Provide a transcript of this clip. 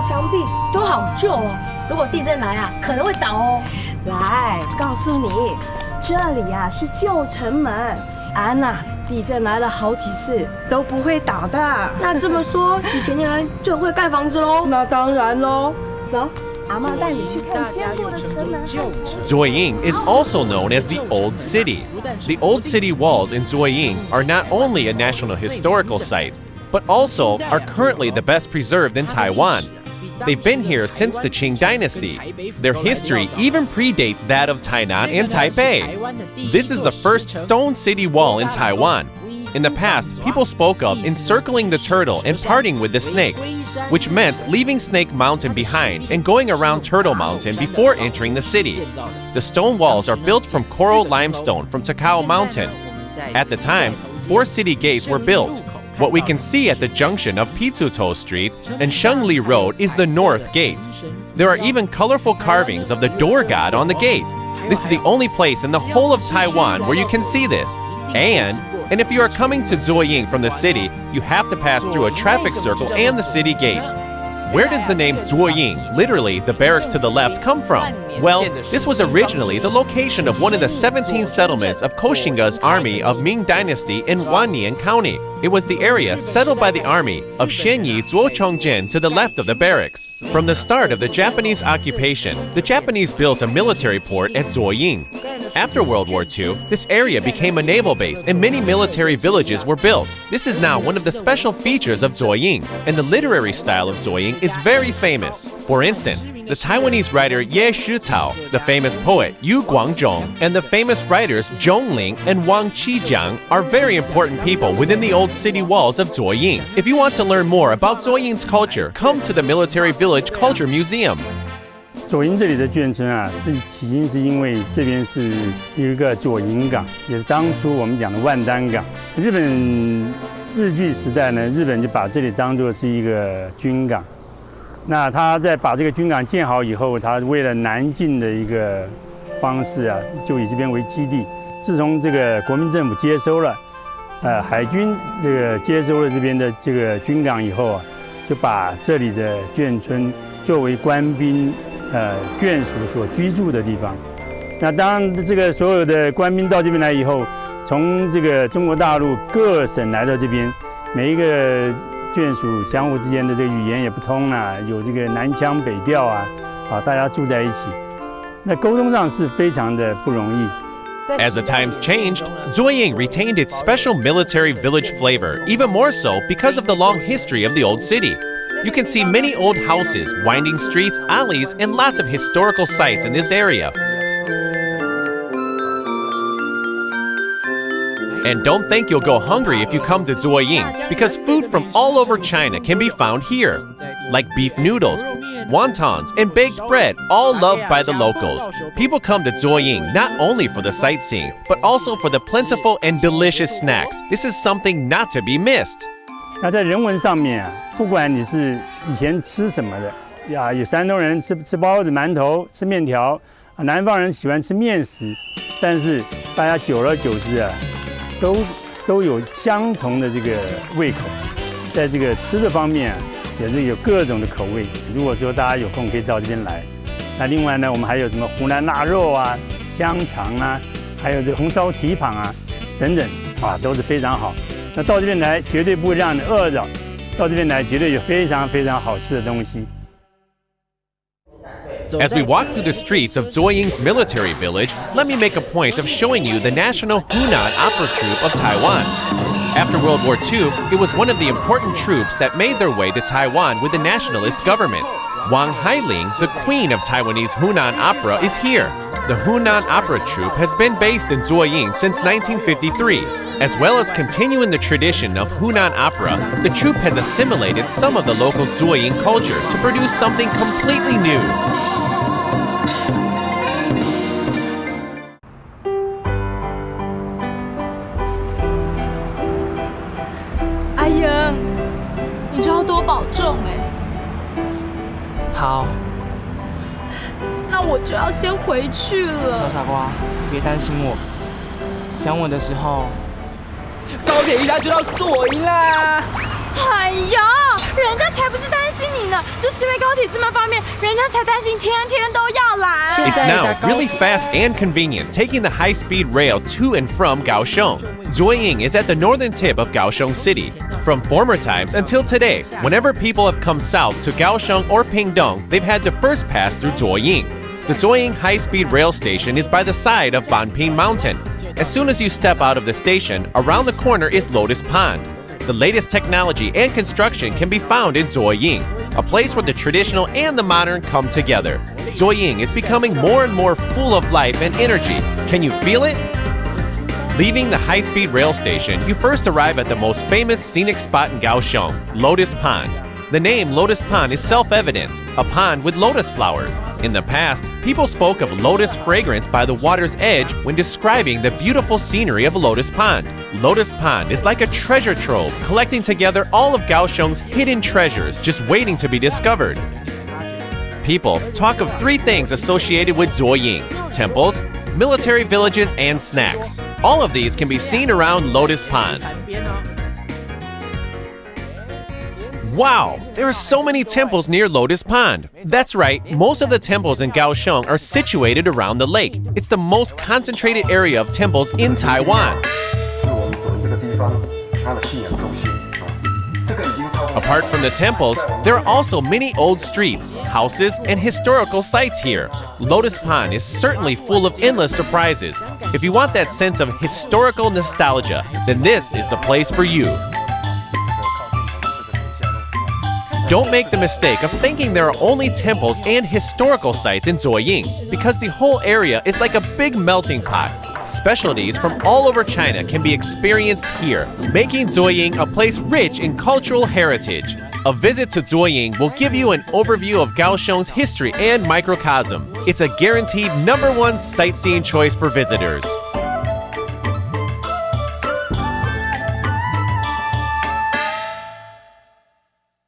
墙壁都好旧哦，如果地震来啊，可能会倒哦。来，告诉你，这里啊是旧城门，安娜，地震来了好几次都不会倒的。那这么说，以前的人就很会盖房子喽？那当然喽，走。阿嬷带你去看坚固的城门。左营 is also known as the Old City. The Old City walls in左营 are not only a national historical site, but also are currently the best preserved in Taiwan. They've been here since the Qing dynasty. Their history even predates that of Tainan and Taipei. This is the first stone city wall in Taiwan. In the past, people spoke of encircling the turtle and parting with the snake, which meant leaving Snake Mountain behind and going around Turtle Mountain before entering the city. The stone walls are built from coral limestone from Takao Mountain. At the time, 4 city gates were built. What we can see at the junction of Pitsuto Street and Shengli Road is the North Gate. There are even colorful carvings of the door god on the gate. This is the only place in the whole of Taiwan where you can see this. And if you are coming to左营from the city, you have to pass through a traffic circle and the city gate. Where does the name左营, literally the barracks to the left, come from? Well, this was originally the location of one of the 17 settlements of Koxinga's army of Ming Dynasty in Wannian County. It was the area settled by the army of Xianyi Zuochongjian to the left of the barracks. From the start of the Japanese occupation, the Japanese built a military port at左营. After World War II, this area became a naval base and many military villages were built. This is now one of the special features of左营, and the literary style of左营is very famous. For instance, the Taiwanese writer Ye Shitao, the famous poet Yu Guangzhong, and the famous writers Zhong Ling and Wang Qijiang are very important people within the old city walls of左营. If you want to learn more about左营's culture, come to the Military Village Culture Museum. 左营这里的眷村啊，起因是因为这边是有一个左营港，也是当初我们讲的万丹港。日据时代呢，日本就把这里当作是一个军港。那他在把这个军港建好以后，他为了南进的一个方式啊，就以这边为基地。自从这个国民政府接收了，海军这个接收了这边的这个军港以后啊，就把这里的眷村作为官兵眷属所居住的地方。那当这个所有的官兵到这边来以后，从这个中国大陆各省来到这边，每一个眷属相互之间的这个语言也不通啊，有这个南腔北调啊，大家住在一起，那沟通上是非常的不容易。As the times changed,左营 retained its special military village flavor, even more so because of the long history of the old city. You can see many old houses, winding streets, alleys, and lots of historical sites in this area. And don't think you'll go hungry if you come to左营, because food from all over China can be found here, like beef noodles, wontons, and baked bread, all loved by the locals. People come to左营not only for the sightseeing, but also for the plentiful and delicious snacks. This is something not to be missed. 那在人文上面啊，不管你是以前吃什么的呀，有山东人吃包子、馒头、吃面条，南方人喜欢吃面食，但是大家久而久之啊，都有相同的这个胃口，在这个吃的方面啊，也是有各种的口味。如果说大家有空可以到这边来，那另外呢，我们还有什么湖南腊肉啊、香肠啊，还有这红烧蹄膀啊等等啊，都是非常好。那到这边来绝对不会让你饿着，到这边来绝对有非常非常好吃的东西。As we walk through the streets of左营's military village, let me make a point of showing you the National Hunan Opera Troupe of Taiwan. After World War II, it was one of the important troops that made their way to Taiwan with the nationalist government. Wang Hailing, the queen of Taiwanese Hunan opera, is here. The Hunan Opera Troupe has been based in左营since 1953. As well as continuing the tradition of Hunan opera, the troupe has assimilated some of the local左营culture to produce something completely new. 阿英，你就要多保重好，那我就要先回去了。小傻瓜，别担心我，想我的时候。高铁一下就到左营啦！哎呀，人家才不是担心你呢，就是因为高铁这么方便，人家才担心天天都要来。 It's now really fast and convenient taking the high-speed rail to and from Kaohsiung.左营 is at the northern tip of Kaohsiung City. From former times until today, whenever people have come south to Kaohsiung or Pingdong, they've had to first pass through左营. The左营high-speed rail station is by the side of Banping Mountain. As soon as you step out of the station, around the corner is Lotus Pond. The latest technology and construction can be found in左营, a place where the traditional and the modern come together.左营is becoming more and more full of life and energy. Can you feel it? Leaving the high-speed rail station, you first arrive at the most famous scenic spot in Kaohsiung, Lotus Pond. The name Lotus Pond is self-evident, a pond with lotus flowers. In the past, people spoke of lotus fragrance by the water's edge when describing the beautiful scenery of Lotus Pond. Lotus Pond is like a treasure trove, collecting together all of Kaohsiung's hidden treasures just waiting to be discovered. People talk of three things associated with左营: temples, military villages, and snacks. All of these can be seen around Lotus Pond. Wow, there are so many temples near Lotus Pond. That's right, most of the temples in Kaohsiung are situated around the lake. It's the most concentrated area of temples in Taiwan. Apart from the temples, there are also many old streets, houses, and historical sites here. Lotus Pond is certainly full of endless surprises. If you want that sense of historical nostalgia, then this is the place for you. Don't make the mistake of thinking there are only temples and historical sites in左营, because the whole area is like a big melting pot. Specialties from all over China can be experienced here, making左营a place rich in cultural heritage. A visit to左营will give you an overview of Kaohsiung's history and microcosm. It's a guaranteed #1 sightseeing choice for visitors.